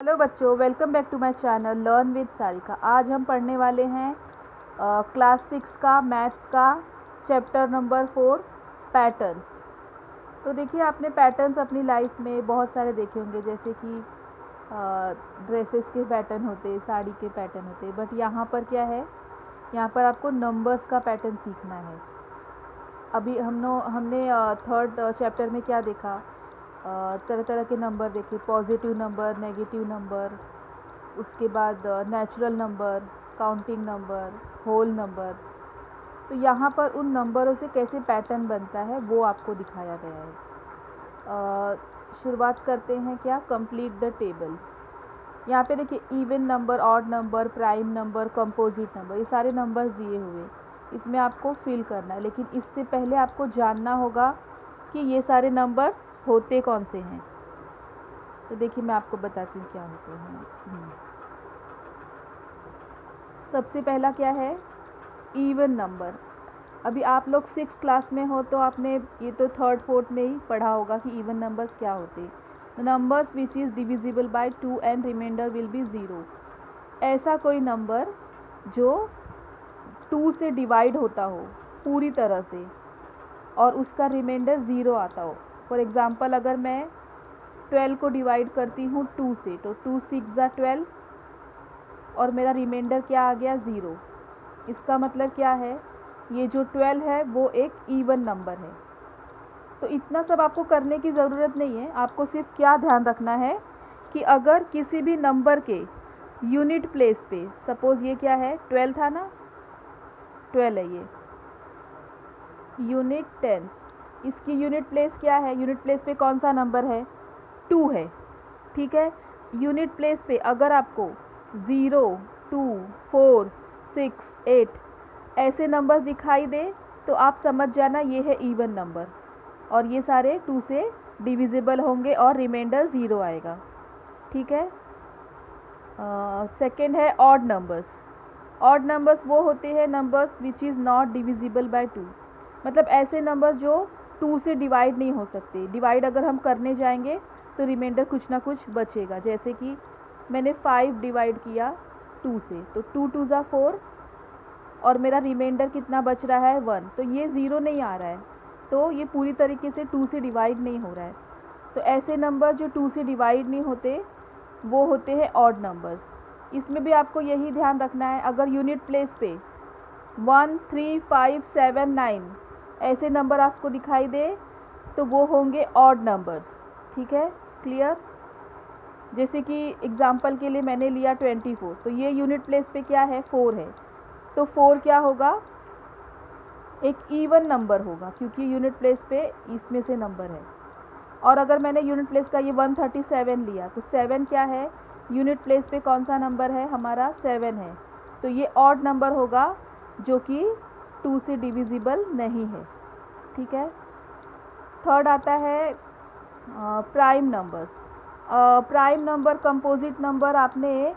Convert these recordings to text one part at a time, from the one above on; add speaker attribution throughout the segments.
Speaker 1: Hello बच्चों, welcome back to my channel learn with Sarika. आज हम पढ़ने वाले हैं क्लास 6 का मैथ्स का चैप्टर नंबर 4 पैटर्न्स। तो देखिए, आपने पैटर्न्स अपनी लाइफ में बहुत सारे देखे होंगे, जैसे कि ड्रेसेस के पैटर्न होते, साड़ी के पैटर्न होते। बट यहाँ पर क्या है, यहाँ पर आपको नंबर्स का पैटर्न सीखना है। अभी हमने थर्ड चैप्टर में क्या देखा, तरह तरह के नंबर देखे, पॉजिटिव नंबर, नेगेटिव नंबर, उसके बाद natural number, counting number, whole number. तो यहाँ पर उन नंबरों से कैसे पैटर्न बनता है वो आपको दिखाया गया है। शुरुआत करते हैं क्या, कंप्लीट द टेबल। यहाँ पे देखिए, even number, odd number, prime number, composite number, ये सारे नंबर्स दिए हुए, इसमें आपको फिल करना है। लेकिन इससे पहले आपको जानना होगा कि ये सारे नंबर्स होते कौन से हैं। तो देखिए, मैं आपको बताती हूँ क्या होते हैं। सबसे पहला क्या है, इवन नंबर। अभी आप लोग 6 क्लास में हो तो आपने ये तो थर्ड फोर्थ में ही पढ़ा होगा कि इवन नंबर्स क्या होते हैं। Numbers which is divisible by 2 and remainder will be 0। ऐसा कोई नंबर जो 2 से डिवाइड होता हो पूरी तरह से और उसका रिमाइंडर 0 आता हो। फॉर एग्ज़ाम्पल, अगर मैं 12 को डिवाइड करती हूँ 2 से, तो 2 6 ज़ा 12 और मेरा रिमाइंडर क्या आ गया, 0। इसका मतलब क्या है, ये जो 12 है वो एक इवन नंबर है। तो इतना सब आपको करने की ज़रूरत नहीं है। आपको सिर्फ क्या ध्यान रखना है कि अगर किसी भी नंबर के यूनिट प्लेस पे, सपोज़ ये क्या है, 12 था ना, 12 है ये यूनिट टेंस, इसकी यूनिट प्लेस क्या है, यूनिट प्लेस पे कौन सा नंबर है, 2 है। ठीक है, यूनिट प्लेस पे अगर आपको 0, 2, 4, 6, 8 ऐसे नंबर्स दिखाई दे तो आप समझ जाना ये है इवन नंबर, और ये सारे 2 से डिविजिबल होंगे और रिमाइंडर 0 आएगा। ठीक है। सेकंड है ऑड नंबर्स। ऑड नंबर्स वो होते हैं numbers which is not divisible by 2, मतलब ऐसे नंबर्स जो 2 से डिवाइड नहीं हो सकते। डिवाइड अगर हम करने जाएंगे तो रिमाइंडर कुछ ना कुछ बचेगा। जैसे कि मैंने 5 डिवाइड किया 2 से, तो 2 2 ज़ा 4 और मेरा रिमाइंडर कितना बच रहा है, 1। तो ये 0 नहीं आ रहा है, तो ये पूरी तरीके से 2 से डिवाइड नहीं हो रहा है। तो ऐसे नंबर जो 2 से डिवाइड नहीं होते वो होते हैं ऑड नंबर्स। इसमें भी आपको यही ध्यान रखना है, अगर यूनिट प्लेस पे 1, 3, 5, 7, 9 ऐसे नंबर आपको दिखाई दे तो वो होंगे ऑड नंबर्स। ठीक है, क्लियर। जैसे कि एग्जांपल के लिए मैंने लिया 24, तो ये यूनिट प्लेस पे क्या है, 4 है। तो 4 क्या होगा, एक इवन नंबर होगा, क्योंकि यूनिट प्लेस पे इसमें से नंबर है। और अगर मैंने यूनिट प्लेस का ये 137 लिया, तो 7 क्या है, यूनिट प्लेस पे कौन सा नंबर है, हमारा 7 है। तो ये ऑड नंबर होगा जो कि 2 से डिविजिबल नहीं है। ठीक है। थर्ड आता है prime numbers. Prime number, composite number आपने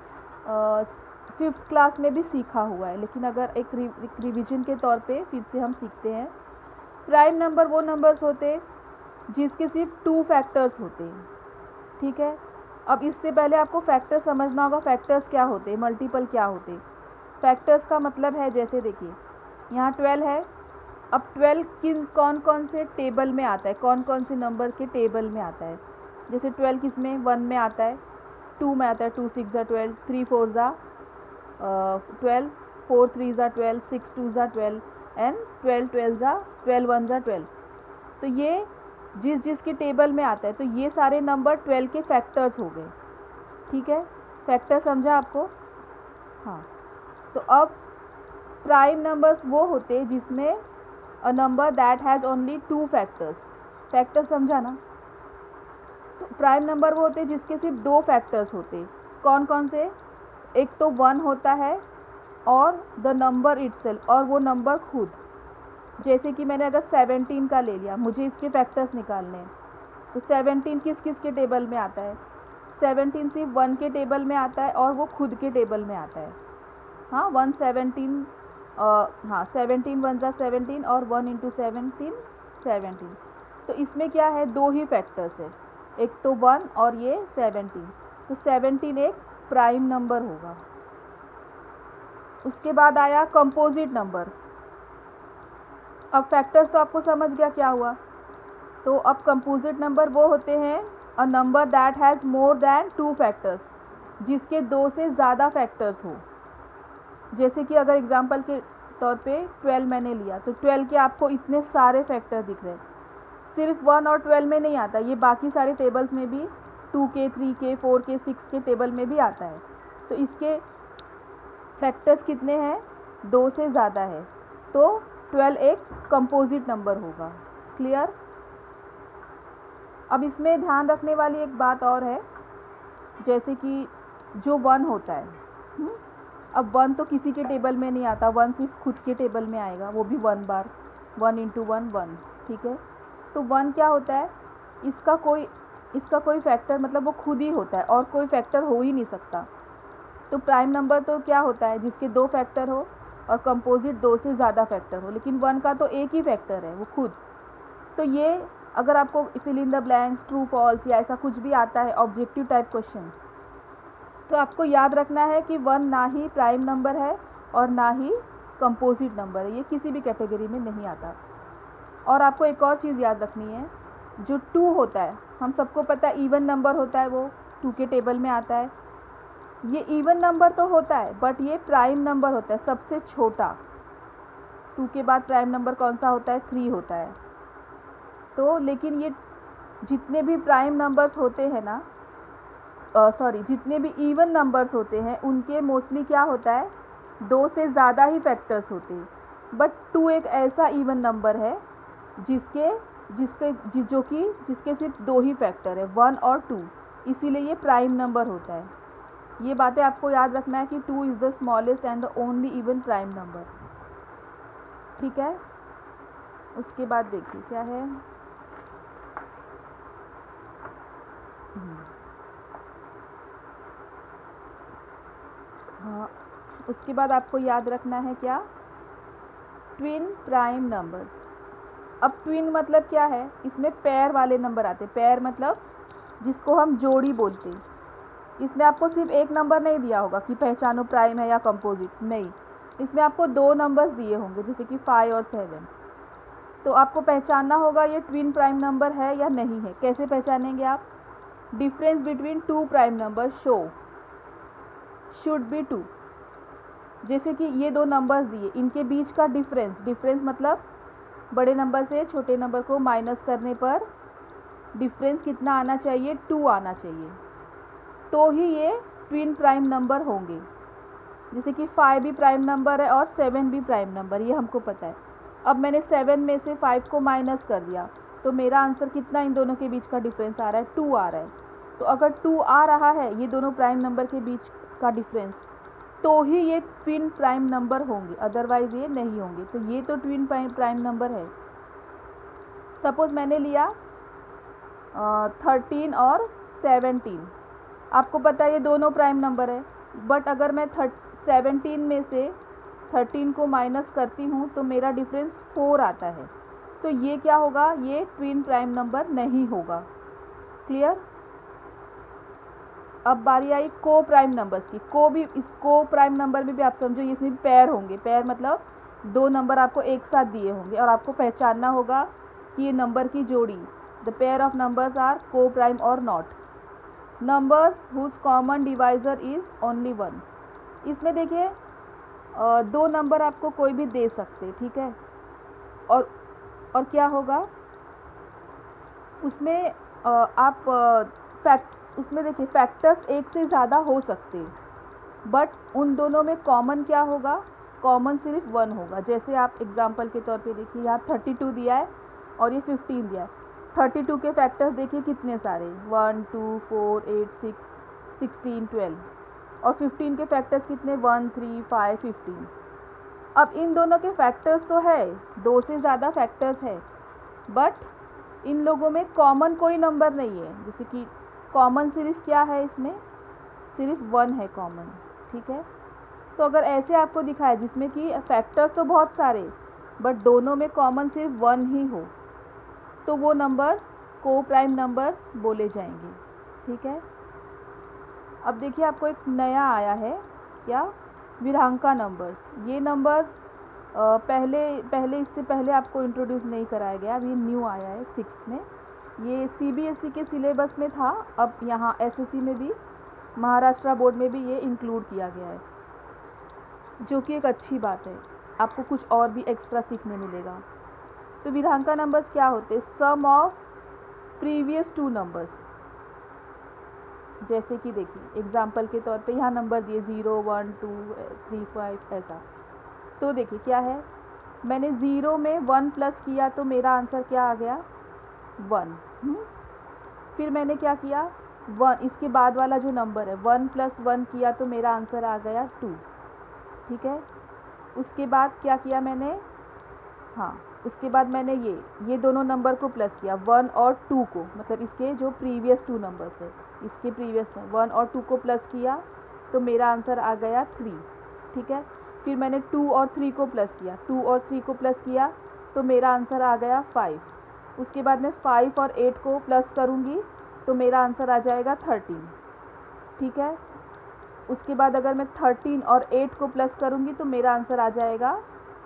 Speaker 1: 5th क्लास में भी सीखा हुआ है, लेकिन अगर एक रिवीजन के तौर पे फिर से हम सीखते हैं। प्राइम नंबर वो नंबर्स होते जिसके सिर्फ 2 फैक्टर्स होते हैं। ठीक है। अब इससे पहले आपको फैक्टर समझना होगा, फैक्टर्स क्या होते, मल्टीपल क्या होते। फैक्टर्स का मतलब है, जैसे देखिए यहाँ 12 है, अब 12 कौन कौन से टेबल में आता है, कौन कौन से नंबर के टेबल में आता है। जैसे 12 किस में, 1 में आता है, 2 में आता है, 2 6 ज़ा 12, 3 4 ज़ा 12, 4 3 ज़ा 12, 6 2 ज़ा 12 एंड 12 12 ज़ा 12 1 ज़ा 12। तो ये जिस जिस के टेबल में आता है, तो ये सारे नंबर 12 के फैक्टर्स हो गए। ठीक है, फैक्टर समझा आपको। हाँ, तो अब प्राइम नंबर्स वो होते हैं जिसमें a number that has only 2 factors. Factor समझा ना। तो प्राइम नंबर वो होते हैं जिसके सिर्फ 2 फैक्टर्स होते। कौन कौन से, एक तो 1 होता है और द नंबर इटसेल्फ, और वो नंबर खुद। जैसे कि मैंने अगर 17 का ले लिया, मुझे इसके फैक्टर्स निकालने हैं, तो 17 किस किस के टेबल में आता है, 17 सिर्फ 1 के टेबल में आता है और वो खुद के टेबल में आता है। हाँ, 117, हाँ 17 1 ज़ा 17 और 1 इंटू 17 17। तो इसमें क्या है, 2 ही फैक्टर्स है, एक तो 1 और ये 17। तो 17 एक प्राइम नंबर होगा। उसके बाद आया कंपोजिट नंबर। अब फैक्टर्स तो आपको समझ गया क्या हुआ। तो अब कंपोजिट नंबर वो होते हैं a number that has more than 2 factors, जिसके 2 से ज़्यादा फैक्टर्स हो। जैसे कि अगर एग्जांपल के तौर पे 12 मैंने लिया, तो 12 के आपको इतने सारे फैक्टर दिख रहे हैं। सिर्फ 1 और 12 में नहीं आता, ये बाकी सारे टेबल्स में भी 2 के, 3 के, 4 के, 6 के टेबल में भी आता है। तो इसके फैक्टर्स कितने हैं, 2 से ज़्यादा है, तो 12 एक कंपोजिट नंबर होगा। क्लियर। अब इसमें ध्यान रखने वाली एक बात और है, जैसे कि जो 1 होता है, अब 1 तो किसी के टेबल में नहीं आता, 1 सिर्फ खुद के टेबल में आएगा, वो भी 1 बार, 1 इंटू 1 1, ठीक है। तो 1 क्या होता है, इसका कोई फैक्टर, मतलब वो खुद ही होता है और कोई फैक्टर हो ही नहीं सकता। तो प्राइम नंबर तो क्या होता है, जिसके 2 फैक्टर हो और कंपोजिट 2 से ज़्यादा फैक्टर हो, लेकिन 1 का तो एक ही फैक्टर है, वो खुद। तो ये अगर आपको fill in the blanks, true false या ऐसा कुछ भी आता है ऑब्जेक्टिव टाइप क्वेश्चन, तो आपको याद रखना है कि 1 ना ही प्राइम नंबर है और ना ही कंपोजिट नंबर है, ये किसी भी कैटेगरी में नहीं आता। और आपको एक और चीज़ याद रखनी है, जो 2 होता है, हम सबको पता है इवन नंबर होता है, वो 2 के टेबल में आता है। ये इवन नंबर तो होता है, बट ये प्राइम नंबर होता है, सबसे छोटा। 2 के बाद प्राइम नंबर कौन सा होता है, 3 होता है। तो लेकिन ये जितने भी प्राइम नंबर्स होते हैं ना, जितने भी इवन नंबर्स होते हैं, उनके मोस्टली क्या होता है, 2 से ज़्यादा ही फैक्टर्स होते हैं। बट 2 एक ऐसा इवन नंबर है जिसके सिर्फ 2 ही फैक्टर है, 1 और 2, इसीलिए ये प्राइम नंबर होता है। ये बातें आपको याद रखना है कि 2 is the smallest and the only even prime number, ठीक है। उसके बाद देखिए क्या है, हाँ, उसके बाद आपको याद रखना है क्या, ट्विन प्राइम नंबर्स। अब ट्विन मतलब क्या है, इसमें पेयर वाले नंबर आते हैं। पेयर मतलब जिसको हम जोड़ी बोलते हैं। इसमें आपको सिर्फ एक नंबर नहीं दिया होगा कि पहचानो प्राइम है या कंपोजिट, नहीं, इसमें आपको 2 नंबर्स दिए होंगे, जैसे कि 5 और 7। तो आपको पहचानना होगा ये ट्विन प्राइम नंबर है या नहीं है। कैसे पहचानेंगे आप, difference between 2 prime number should be 2। जैसे कि ये 2 नंबर्स दिए, इनके बीच का डिफरेंस मतलब बड़े नंबर से छोटे नंबर को माइनस करने पर डिफरेंस कितना आना चाहिए, 2 आना चाहिए, तो ही ये ट्विन प्राइम नंबर होंगे। जैसे कि 5 भी प्राइम नंबर है और 7 भी प्राइम नंबर, ये हमको पता है। अब मैंने 7 में से 5 को माइनस कर दिया, तो मेरा आंसर कितना इन दोनों के बीच का डिफरेंस आ रहा है, 2 आ रहा है। तो अगर 2 आ रहा है ये दोनों प्राइम नंबर के बीच का डिफरेंस, तो ही ये ट्विन प्राइम नंबर होंगे, अदरवाइज़ ये नहीं होंगे। तो ये तो ट्विन प्राइम नंबर है। सपोज़ मैंने लिया 13 और 17, आपको पता है ये दोनों प्राइम नंबर है, बट अगर मैं 17 में से 13 को माइनस करती हूँ तो मेरा डिफरेंस 4 आता है। तो ये क्या होगा, ये ट्विन प्राइम नंबर नहीं होगा। क्लियर। अब बारी आई को प्राइम नंबर्स की। इस को प्राइम नंबर में भी आप समझो, इसमें भी पेयर होंगे। पेयर मतलब 2 नंबर आपको एक साथ दिए होंगे और आपको पहचानना होगा कि ये नंबर की जोड़ी, the pair of numbers are coprime और not. Numbers whose common divisor is only 1। इसमें देखिए 2 नंबर आपको कोई भी दे सकते, ठीक है, और क्या होगा उसमें, उसमें देखिए फैक्टर्स एक से ज़्यादा हो सकते हैं, बट उन दोनों में कॉमन क्या होगा, कॉमन सिर्फ 1 होगा। जैसे आप एग्जांपल के तौर पे देखिए, यहाँ 32 दिया है और ये 15 दिया है। 32 के फैक्टर्स देखिए कितने सारे, 1 2 4 8 6 16 12, और 15 के फैक्टर्स कितने, 1 3 5 15। अब इन दोनों के फैक्टर्स तो है, 2 से ज़्यादा फैक्टर्स है, बट इन लोगों में कॉमन कोई नंबर नहीं है। जैसे कि कॉमन सिर्फ क्या है, इसमें सिर्फ 1 है कॉमन, ठीक है। तो अगर ऐसे आपको दिखाए जिसमें कि फैक्टर्स तो बहुत सारे बट दोनों में कॉमन सिर्फ 1 ही हो, तो वो नंबर्स को प्राइम नंबर्स बोले जाएंगे, ठीक है। अब देखिए आपको एक नया आया है क्या, विरांका नंबर्स। ये नंबर्स पहले इससे पहले आपको इंट्रोड्यूस नहीं कराया गया, अभी न्यू आया है 6th में। ये CBSE के सिलेबस में था, अब यहाँ SSC में भी, महाराष्ट्र बोर्ड में भी ये इंक्लूड किया गया है, जो कि एक अच्छी बात है, आपको कुछ और भी एक्स्ट्रा सीखने मिलेगा। तो विरांका नंबर्स क्या होते हैं, सम ऑफ प्रीवियस 2 नंबर्स। जैसे कि देखिए एग्जाम्पल के तौर पे यहाँ नंबर दिए 0, 1, 2, 3, 5 ऐसा। तो देखिए क्या है, मैंने 0 में 1 प्लस किया तो मेरा आंसर क्या आ गया 1। फिर मैंने क्या किया 1, इसके बाद वाला जो नंबर है 1 + 1 किया तो मेरा आंसर आ गया 2। ठीक है, उसके बाद क्या किया मैंने, हाँ उसके बाद मैंने ये दोनों नंबर को प्लस किया 1 और 2 को, मतलब इसके जो प्रीवियस 2 नंबर्स है इसके प्रीवियस में 1 और 2 को प्लस किया तो मेरा आंसर आ गया 3। ठीक है, फिर मैंने 2 और 3 को प्लस किया, 2 और 3 को प्लस किया तो मेरा आंसर आ गया 5। उसके बाद मैं 5 और 8 को प्लस करूँगी तो मेरा आंसर आ जाएगा 13। ठीक है, उसके बाद अगर मैं 13 और 8 को प्लस करूँगी तो मेरा आंसर आ जाएगा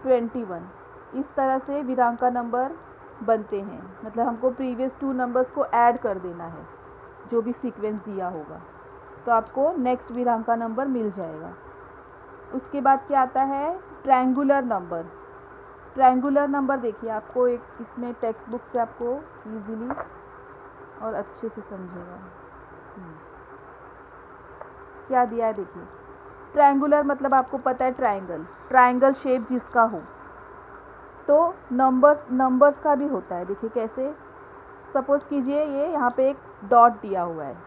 Speaker 1: 21। इस तरह से विरांका नंबर बनते हैं, मतलब हमको प्रीवियस 2 नंबर्स को ऐड कर देना है जो भी सीक्वेंस दिया होगा, तो आपको नेक्स्ट विरांका नंबर मिल जाएगा। उसके बाद क्या आता है, ट्रायंगुलर नंबर। ट्रायंगुलर नंबर देखिए आपको एक इसमें टेक्स्ट बुक से आपको इजीली और अच्छे से समझेगा। क्या दिया है देखिए, ट्रायंगुलर मतलब आपको पता है ट्रायंगल शेप जिसका हो, तो नंबर्स का भी होता है। देखिए कैसे, सपोज़ कीजिए ये यहाँ पे एक डॉट दिया हुआ है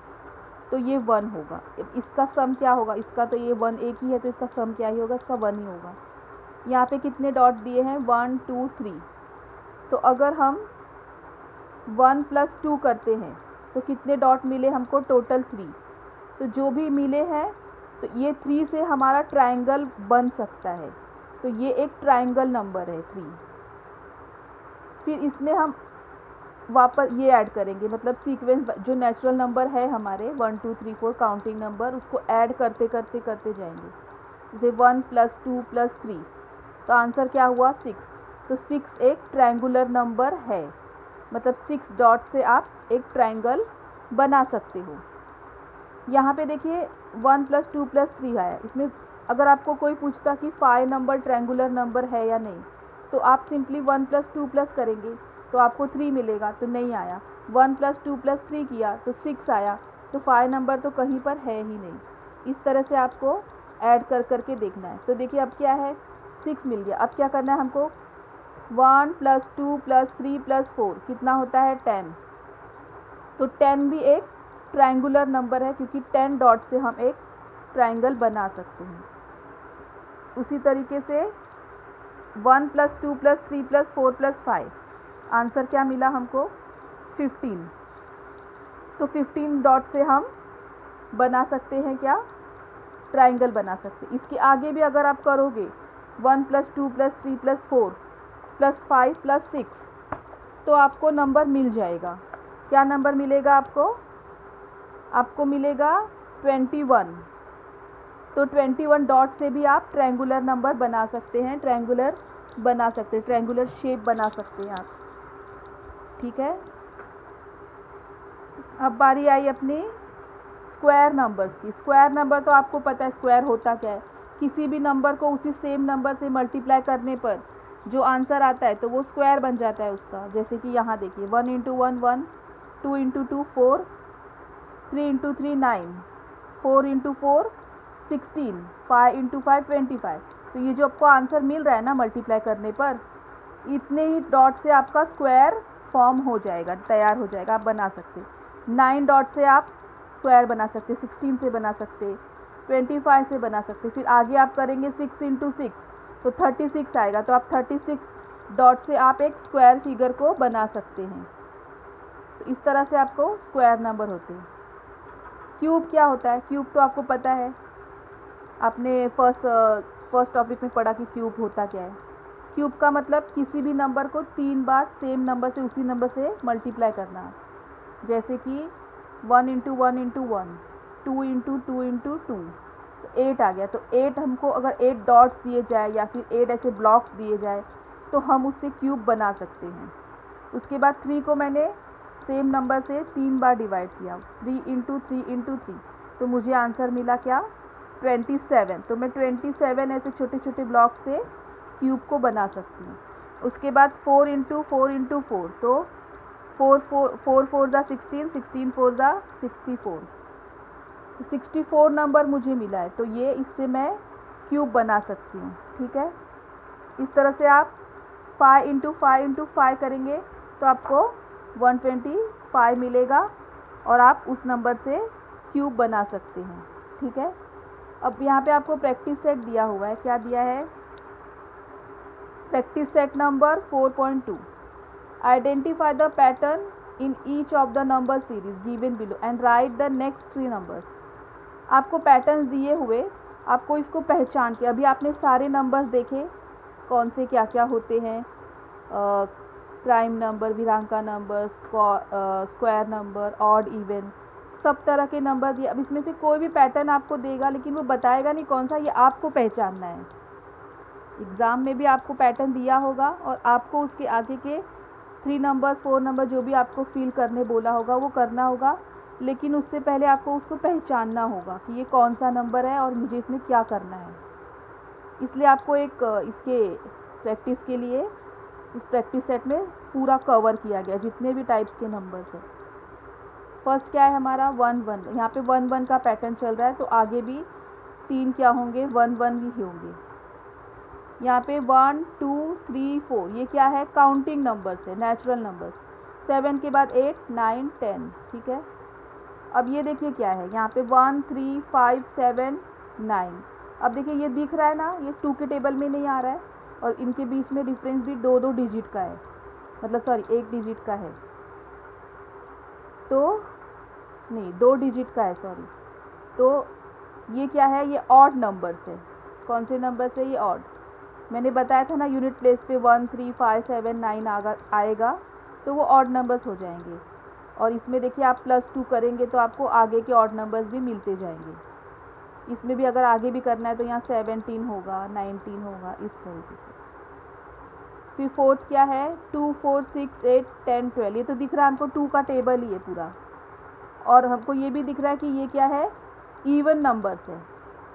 Speaker 1: तो ये 1 होगा, इसका सम क्या होगा, इसका तो ये 1 एक ही है तो इसका सम क्या ही होगा, इसका 1 ही होगा। यहाँ पे कितने डॉट दिए हैं 1, 2, 3, तो अगर हम 1 + 2 करते हैं तो कितने डॉट मिले हमको, टोटल 3। तो जो भी मिले हैं तो ये 3 से हमारा ट्रायंगल बन सकता है, तो ये एक ट्रायंगल नंबर है 3। फिर इसमें हम वापस ये ऐड करेंगे, मतलब सीक्वेंस जो नेचुरल नंबर है हमारे 1, 2, 3, 4 काउंटिंग नंबर, उसको ऐड करते जाएंगे। जैसे 1 + 2 + 3 तो आंसर क्या हुआ 6। तो 6 एक ट्रायंगुलर नंबर है, मतलब 6 डॉट से आप एक ट्रायंगल बना सकते हो। यहाँ पे देखिए 1 + 2 + 3 आया, इसमें अगर आपको कोई पूछता कि 5 नंबर ट्रायंगुलर नंबर है या नहीं, तो आप सिंपली 1 + 2 + करेंगे तो आपको 3 मिलेगा, तो नहीं आया। 1 + 2 + 3 किया तो 6 आया, तो 5 नंबर तो कहीं पर है ही नहीं। इस तरह से आपको ऐड करके देखना है। तो देखिए अब क्या है, 6 मिल गया। अब क्या करना है हमको, 1 + 2 + 3 + 4 कितना होता है 10। तो 10 भी एक ट्रायंगुलर नंबर है, क्योंकि 10 डॉट से हम एक ट्रायंगल बना सकते हैं। उसी तरीके से 1 + 2 + 3 + 4 + 5, आंसर क्या मिला हमको 15। तो 15 डॉट से हम बना सकते हैं क्या, ट्रायंगल बना सकते हैं। इसके आगे भी अगर आप करोगे 1 + 2 + 3 + 4 + 5 + 6 तो आपको नंबर मिल जाएगा। क्या नंबर मिलेगा आपको मिलेगा 21। तो 21 डॉट से भी आप ट्रायंगुलर नंबर बना सकते हैं, ट्रायंगुलर शेप बना सकते हैं आप। ठीक है, अब बारी आई अपनी स्क्वायर नंबर्स की। स्क्वायर नंबर तो आपको पता है स्क्वायर होता क्या है, किसी भी नंबर को उसी सेम नंबर से मल्टीप्लाई करने पर जो आंसर आता है तो वो स्क्वायर बन जाता है उसका। जैसे कि यहाँ देखिए 1 × 1 1, 2 × 2 4, 3 × 3 9, 4 × 4 16, 5 × 5 25। तो ये जो आपको आंसर मिल रहा है ना मल्टीप्लाई करने पर, इतने ही डॉट से आपका स्क्वायर फॉर्म हो जाएगा, तैयार हो जाएगा, आप बना सकते। 9 डॉट से आप स्क्वायर बना सकते, 16 से बना सकते, 25 से बना सकते। फिर आगे आप करेंगे 6 × 6 तो 36 आएगा, तो आप 36 डॉट से आप एक स्क्वायर फिगर को बना सकते हैं। तो इस तरह से आपको स्क्वायर नंबर होते हैं। क्यूब क्या होता है, क्यूब तो आपको पता है, आपने फर्स्ट टॉपिक में पढ़ा कि क्यूब होता क्या है। क्यूब का मतलब किसी भी नंबर को 3 बार सेम नंबर से उसी नंबर से मल्टीप्लाई करना। जैसे कि 1 × 1 × 1, 2 इंटू 2 इंटू 2, तो 8 आ गया। तो 8 हमको अगर 8 डॉट्स दिए जाए या फिर 8 ऐसे ब्लॉक्स दिए जाए तो हम उससे क्यूब बना सकते हैं। उसके बाद 3 को मैंने सेम नंबर से 3 बार डिवाइड किया, 3 इंटू 3 इंटू 3, तो मुझे आंसर मिला क्या, 27। तो मैं 27 ऐसे छोटे छोटे ब्लॉक से क्यूब को बना सकती हूँ। उसके बाद 4 इंटू 4 इंटू 4, तो 4 4 ज़ा 16, 16 4 ज़ा 64, तो 64 नंबर मुझे मिला है। तो ये इससे मैं क्यूब बना सकती हूँ। ठीक है, इस तरह से आप 5 इंटू 5 इंटू 5 करेंगे तो आपको 125 मिलेगा और आप उस नंबर से क्यूब बना सकते हैं। ठीक है, अब यहाँ पे आपको प्रैक्टिस सेट दिया हुआ है। क्या दिया है, practice set number 4.2, identify the pattern in each of the number series given below and right the next 3 numbers. आपको पैटर्न्स दिए हुए, आपको इसको पहचान के, अभी आपने सारे नंबर्स देखे कौन से क्या क्या होते हैं, प्राइम नंबर, विरांका number, square number, odd even, सब तरह के नंबर दिए। अब इसमें से कोई भी पैटर्न आपको देगा लेकिन वो बताएगा नहीं कौन सा, ये आपको पहचानना है। एग्ज़ाम में भी आपको पैटर्न दिया होगा और आपको उसके आगे के 3 नंबर्स 4 नंबर जो भी आपको फिल करने बोला होगा वो करना होगा, लेकिन उससे पहले आपको उसको पहचानना होगा कि ये कौन सा नंबर है और मुझे इसमें क्या करना है। इसलिए आपको एक इसके प्रैक्टिस के लिए इस प्रैक्टिस सेट में पूरा कवर किया गया जितने भी टाइप्स के नंबर्स हैं। फर्स्ट क्या है हमारा 1 1, यहाँ पे 1 1 का पैटर्न चल रहा है, तो आगे भी 3 क्या होंगे, 1 1 भी होंगे। यहाँ पे 1 2 3 4 ये क्या है, काउंटिंग नंबर्स है, नेचुरल नंबर्स। 7 के बाद 8 9 10। ठीक है, अब ये देखिए क्या है, यहाँ पे 1 3 5 7 9। अब देखिए ये दिख रहा है ना, ये 2 के टेबल में नहीं आ रहा है और इनके बीच में डिफरेंस भी 2 2 डिजिट का है, मतलब सॉरी 1 डिजिट का है, तो नहीं 2 डिजिट का है, सॉरी। तो ये क्या है, ये ऑड नंबर्स है। कौन से नंबर से, ये ऑड। मैंने बताया था ना यूनिट प्लेस पे 1 3 5 7 9 आएगा तो वो ऑड नंबर्स हो जाएंगे। और इसमें देखिए आप +2 करेंगे तो आपको आगे के ऑड नंबर्स भी मिलते जाएंगे। इसमें भी अगर आगे भी करना है तो यहाँ 17 होगा, 19 होगा, इस तरीके से। फिर फोर्थ क्या है, 2 4 6 8 10 12, ये तो दिख रहा है हमको 2 का टेबल ही है पूरा। और हमको ये भी दिख रहा है कि ये क्या है, इवन नंबर्स है,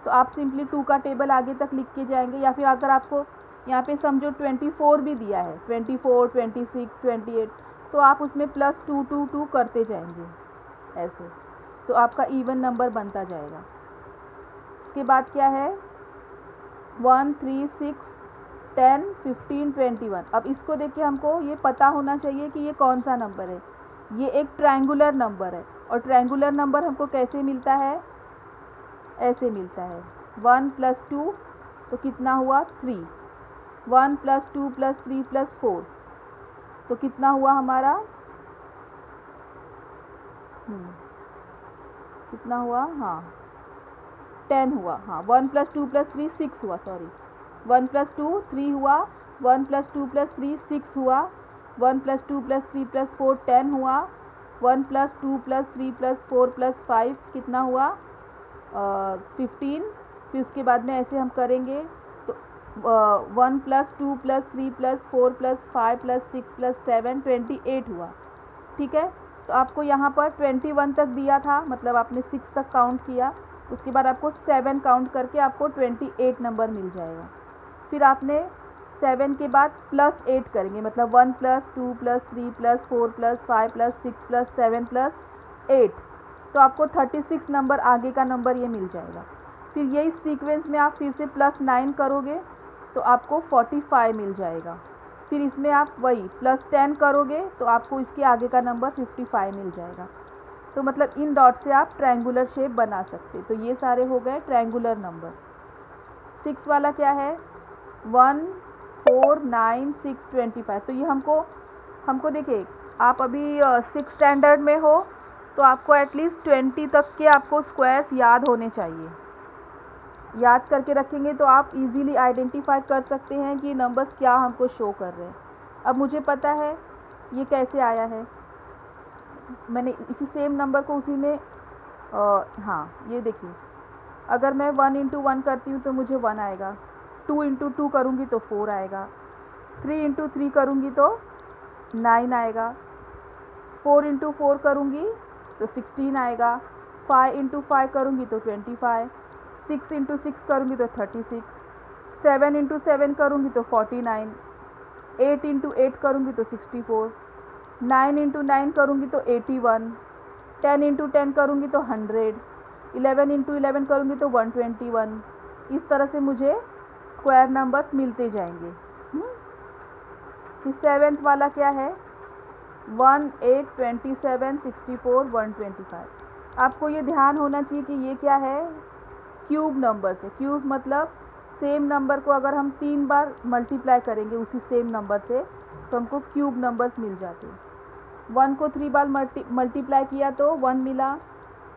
Speaker 1: तो आप सिंपली 2 का टेबल आगे तक लिख के जाएंगे। या फिर अगर आपको यहाँ पे समझो 24 भी दिया है, 24 26 28, तो आप उसमें +2 2 2 करते जाएंगे ऐसे, तो आपका इवन नंबर बनता जाएगा। इसके बाद क्या है 1 3 6 10 15 21। अब इसको देखिए हमको ये पता होना चाहिए कि ये कौन सा नंबर है। ये एक ट्रायंगुलर नंबर है और ट्रायंगुलर नंबर हमको कैसे मिलता है, ऐसे मिलता है 1 + 2 तो कितना हुआ 3, 1 + 2 + 3 + 4 तो कितना हुआ हमारा, कितना हुआ, हाँ 10 हुआ। हाँ 1 + 2 + 3 6 हुआ, सॉरी 1 + 2 3 हुआ, 1 + 2 + 3 6 हुआ, 1 + 2 + 3 + 4 10 हुआ, 1 + 2 + 3 + 4 + 5 कितना हुआ 15। फिर उसके बाद में ऐसे हम करेंगे तो 1 + 2 + 3 + 4 + 5 + 6 + 7 28 हुआ। ठीक है, तो आपको यहाँ पर 21 तक दिया था, मतलब आपने 6 तक काउंट किया, उसके बाद आपको 7 काउंट करके आपको 28 नंबर मिल जाएगा। फिर आपने 7 के बाद +8 करेंगे, मतलब 1 + 2 + 3 + 4 + 5 + 6 + 7 + 8, तो आपको 36 नंबर आगे का नंबर ये मिल जाएगा। फिर यही सीक्वेंस में आप फिर से +9 करोगे तो आपको 45 मिल जाएगा। फिर इसमें आप वही +10 करोगे तो आपको इसके आगे का नंबर 55 मिल जाएगा। तो मतलब इन डॉट से आप ट्रायंगुलर शेप बना सकते। तो ये सारे हो गए ट्रायंगुलर नंबर। 6 वाला क्या है 1 4 9 6 25। तो ये हमको देखिए आप अभी 6 स्टैंडर्ड में हो तो आपको एटलीस्ट 20 तक के आपको स्क्वायर्स याद होने चाहिए। याद करके रखेंगे तो आप इजीली आइडेंटिफाई कर सकते हैं कि नंबर्स क्या हमको शो कर रहे हैं। अब मुझे पता है ये कैसे आया है, मैंने इसी सेम नंबर को उसी में हाँ ये देखिए, अगर मैं 1 इंटू 1 करती हूँ तो मुझे 1 आएगा, 2 इंटू 2 करूँगी तो 4 आएगा, 3 इंटू 3 करूँगी तो 9 आएगा, 4 इंटू 4 करूँगी तो 16 आएगा, 5 इंटू 5 करूँगी तो 25, 6 इंटू 6 करूँगी तो 36, 7 इंटू 7 करूँगी तो 49, 8 इंटू 8 करूँगी तो 64, 9 इंटू 9 करूँगी तो 81, 10 इंटू 10 करूँगी तो 100, 11 इंटू 11 करूँगी तो 121। इस तरह से मुझे स्क्वायर नंबर्स मिलते जाएंगे। फिर 7th वाला क्या है, 1, 8, 27, 64, 125। आपको ये ध्यान होना चाहिए कि ये क्या है, क्यूब नंबर्स है। क्यूब मतलब सेम नंबर को अगर हम 3 बार मल्टीप्लाई करेंगे उसी सेम नंबर से तो हमको क्यूब नंबर्स मिल जाते हैं। 1 को 3 बार मल्टीप्लाई किया तो 1 मिला,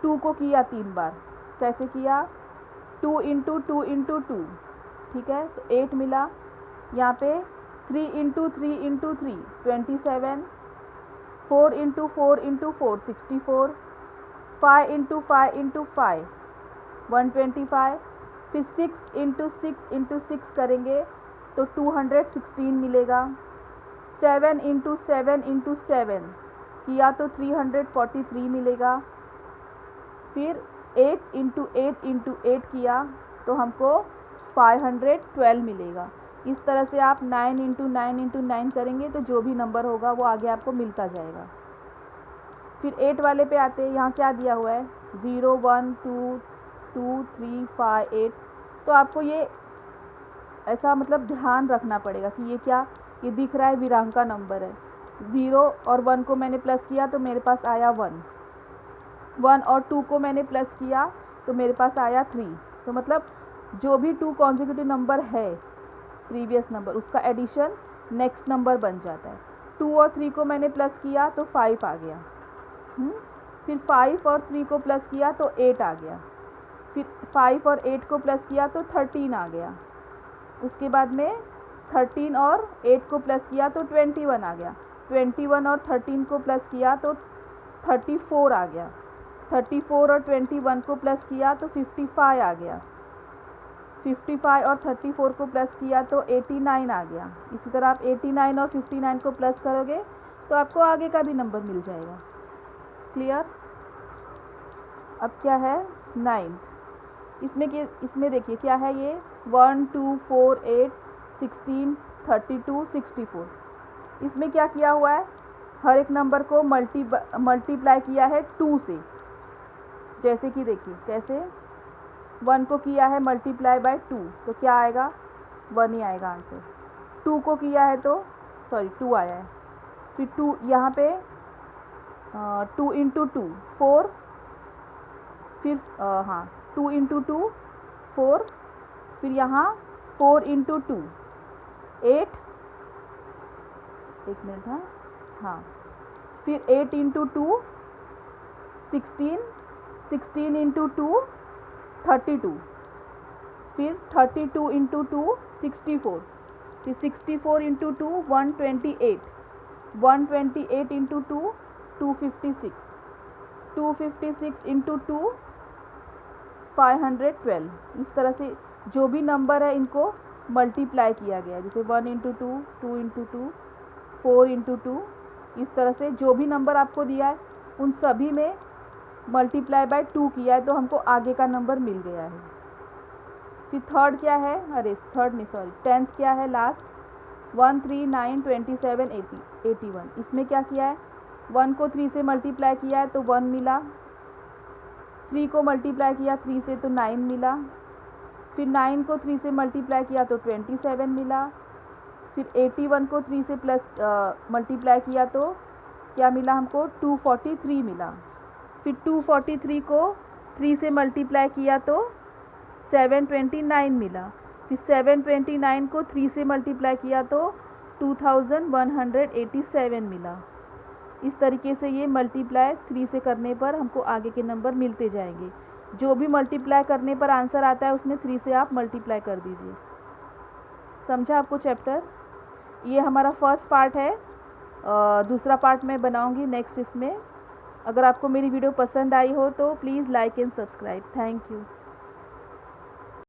Speaker 1: 2 को किया 3 बार, कैसे किया, 2 इंटू 2 इंटू 2, ठीक है, तो 8 मिला। यहाँ पे 3 into 3 into 3 27, 4 into 4 into 4 64, 5 into 5 into 5 125, फिर 6 इंटू 6 इंटू 6 करेंगे तो 216 मिलेगा। 7 इंटू 7 इंटू 7 किया तो 343 मिलेगा। फिर 8 इंटू 8 इंटू 8 किया तो हमको 512 मिलेगा। इस तरह से आप 9 इंटू 9 इंटू 9 करेंगे तो जो भी नंबर होगा वो आगे आपको मिलता जाएगा। फिर 8 वाले पे आते हैं, यहाँ क्या दिया हुआ है, 0, 1, 2, 2, 3, 5, 8। तो आपको ये ऐसा मतलब ध्यान रखना पड़ेगा कि ये क्या, ये दिख रहा है विरांका नंबर है। 0 और 1 को मैंने प्लस किया तो मेरे पास आया 1, 1 और 2 को मैंने प्लस किया तो मेरे पास आया 3। तो मतलब जो भी 2 कॉन्जिक्यूटिव नंबर है प्रीवियस नंबर, उसका एडिशन नेक्स्ट नंबर बन जाता है। 2 और 3 को मैंने प्लस किया तो 5 आ गया। फिर 5 और 3 को प्लस किया तो 8 आ गया। फिर 5 और 8 को प्लस किया तो 13 आ गया। उसके बाद में 13 और 8 को प्लस किया तो 21 आ गया। 21 और 13 को प्लस किया तो 34 आ गया। 34 और 21 को प्लस किया तो 55 आ गया। 55 और 34 को प्लस किया तो 89 आ गया। इसी तरह आप 89 और 59 को प्लस करोगे तो आपको आगे का भी नंबर मिल जाएगा। क्लियर। अब क्या है 9th, इसमें देखिए क्या है ये 1, 2, 4, 8, 16, 32, 64। इसमें क्या किया हुआ है, हर एक नंबर को मल्टीप्लाई किया है 2 से। जैसे कि देखिए कैसे, 1 को किया है मल्टीप्लाई बाय 2 तो क्या आएगा, 1 ही आएगा आंसर। 2 को किया है तो 2 आया है। फिर 2 यहाँ पे 2 इंटू 2 4, फिर 2 इंटू 2 4, फिर यहाँ 4 इंटू 2 8, एक मिनट, हाँ फिर 8 इंटू 2 16, 16 इंटू 2 32, फिर 32 इंटू 2 64, फिर 64 इंटू 2 128, 128 इंटू 2 256, 256 इंटू 2 512। इस तरह से जो भी नंबर है इनको मल्टीप्लाई किया गया, जैसे 1 इंटू 2, 2 इंटू 2, 4 इंटू 2। इस तरह से जो भी नंबर आपको दिया है उन सभी में मल्टीप्लाई बाय 2 किया है तो हमको आगे का नंबर मिल गया है। फिर थर्ड क्या है, 10th क्या है लास्ट, 1, 3, 9, 27, 80, 81। इसमें क्या किया है, 1 को 3 से मल्टीप्लाई किया है तो 1 मिला, 3 को मल्टीप्लाई किया 3 से तो 9 मिला, फिर 9 को 3 से मल्टीप्लाई किया तो 27 मिला, फिर 81 को 3 से मल्टीप्लाई किया तो क्या मिला हमको, 243 मिला। फिर 243 को 3 से मल्टीप्लाई किया तो 729 मिला। फिर 729 को 3 से मल्टीप्लाई किया तो 2187 मिला। इस तरीके से ये मल्टीप्लाई 3 से करने पर हमको आगे के नंबर मिलते जाएंगे। जो भी मल्टीप्लाई करने पर आंसर आता है उसमें 3 से आप मल्टीप्लाई कर दीजिए। समझा आपको चैप्टर। ये हमारा फर्स्ट पार्ट है, दूसरा पार्ट मैं बनाऊंगी नेक्स्ट इसमें। अगर आपको मेरी वीडियो पसंद आई हो तो please like and subscribe. Thank you.